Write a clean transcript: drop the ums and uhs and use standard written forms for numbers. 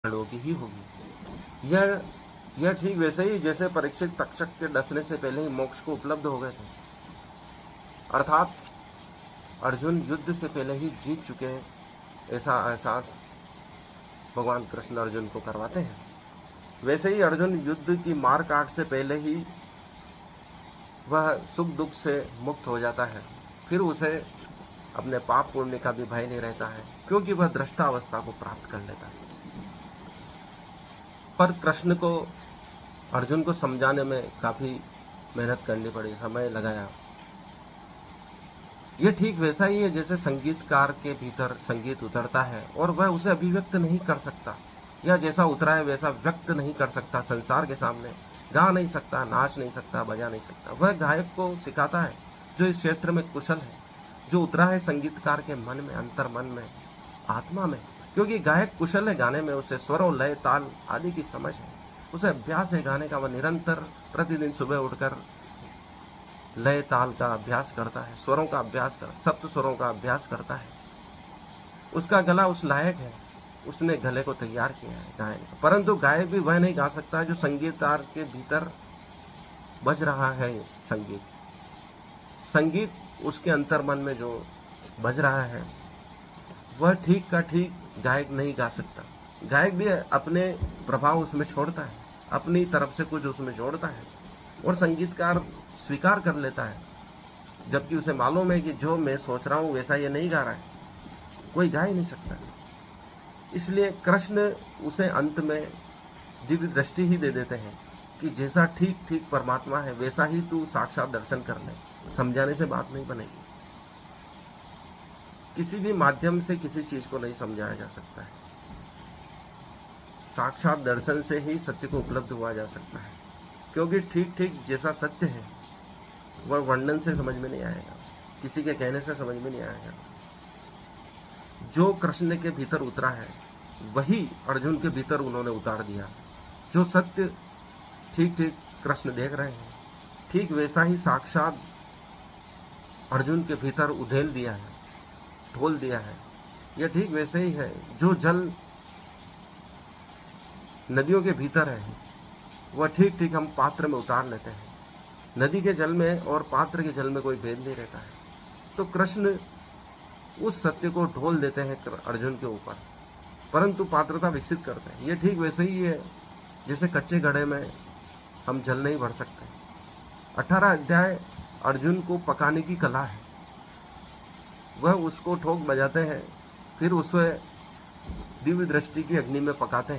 की ही होगी। यह ठीक वैसे ही जैसे परीक्षित तक्षक के डसने से पहले ही मोक्ष को उपलब्ध हो गए थे, अर्थात अर्जुन युद्ध से पहले ही जीत चुके हैं, ऐसा एहसास भगवान कृष्ण अर्जुन को करवाते हैं। वैसे ही अर्जुन युद्ध की मार काट से पहले ही वह सुख दुख से मुक्त हो जाता है, फिर उसे अपने पाप पुण्य का भी भय नहीं रहता है, क्योंकि वह दृष्टा अवस्था को प्राप्त कर लेता है। पर कृष्ण को अर्जुन को समझाने में काफी मेहनत करनी पड़ी, समय लगाया। यह ठीक वैसा ही है जैसे संगीतकार के भीतर संगीत उतरता है और वह उसे अभिव्यक्त नहीं कर सकता, या जैसा उतरा है वैसा व्यक्त नहीं कर सकता, संसार के सामने गा नहीं सकता, नाच नहीं सकता, बजा नहीं सकता। वह गायक को सिखाता है जो इस क्षेत्र में कुशल है, जो उतरा है संगीतकार के मन में, अंतर मन में, आत्मा में। क्योंकि गायक कुशल है गाने में, उसे स्वरों, लय, ताल आदि की समझ है, उसे अभ्यास है गाने का। वह निरंतर प्रतिदिन सुबह उठकर लय ताल का अभ्यास करता है, स्वरों का अभ्यास कर, सप्त स्वरों का अभ्यास करता है। उसका गला उस लायक है, उसने गले को तैयार किया है गायन का। परंतु गायक भी वह नहीं गा सकता जो संगीतकार के भीतर बज रहा है। संगीत उसके अंतर मन में जो बज रहा है, वह ठीक का ठीक गायक नहीं गा सकता। गायक भी अपने प्रभाव उसमें छोड़ता है, अपनी तरफ से कुछ उसमें जोड़ता है, और संगीतकार स्वीकार कर लेता है, जबकि उसे मालूम है कि जो मैं सोच रहा हूं वैसा ये नहीं गा रहा है, कोई गा ही नहीं सकता। इसलिए कृष्ण उसे अंत में दिव्य दृष्टि ही दे देते हैं कि जैसा ठीक ठीक परमात्मा है वैसा ही तू साक्षात दर्शन कर ले, समझाने से बात नहीं बनेगी। किसी भी माध्यम से किसी चीज को नहीं समझाया जा सकता है, साक्षात दर्शन से ही सत्य को उपलब्ध हुआ जा सकता है। क्योंकि ठीक ठीक जैसा सत्य है वह वर्णन से समझ में नहीं आएगा, किसी के कहने से समझ में नहीं आएगा। जो कृष्ण के भीतर उतरा है वही अर्जुन के भीतर उन्होंने उतार दिया। जो सत्य ठीक ठीक कृष्ण देख रहे हैं, ठीक वैसा ही साक्षात अर्जुन के भीतर उधेल दिया है, ढोल दिया है। यह ठीक वैसे ही है जो जल नदियों के भीतर है वह ठीक ठीक हम पात्र में उतार लेते हैं। नदी के जल में और पात्र के जल में कोई भेद नहीं रहता है। तो कृष्ण उस सत्य को ढोल देते हैं अर्जुन के ऊपर, परंतु पात्रता विकसित करते हैं। ये ठीक वैसे ही है जैसे कच्चे घड़े में हम जल नहीं भर सकते। 18 अध्याय अर्जुन को पकाने की कला है, वह उसको ठोक बजाते हैं, फिर उसे दिव्य दृष्टि की अग्नि में पकाते हैं।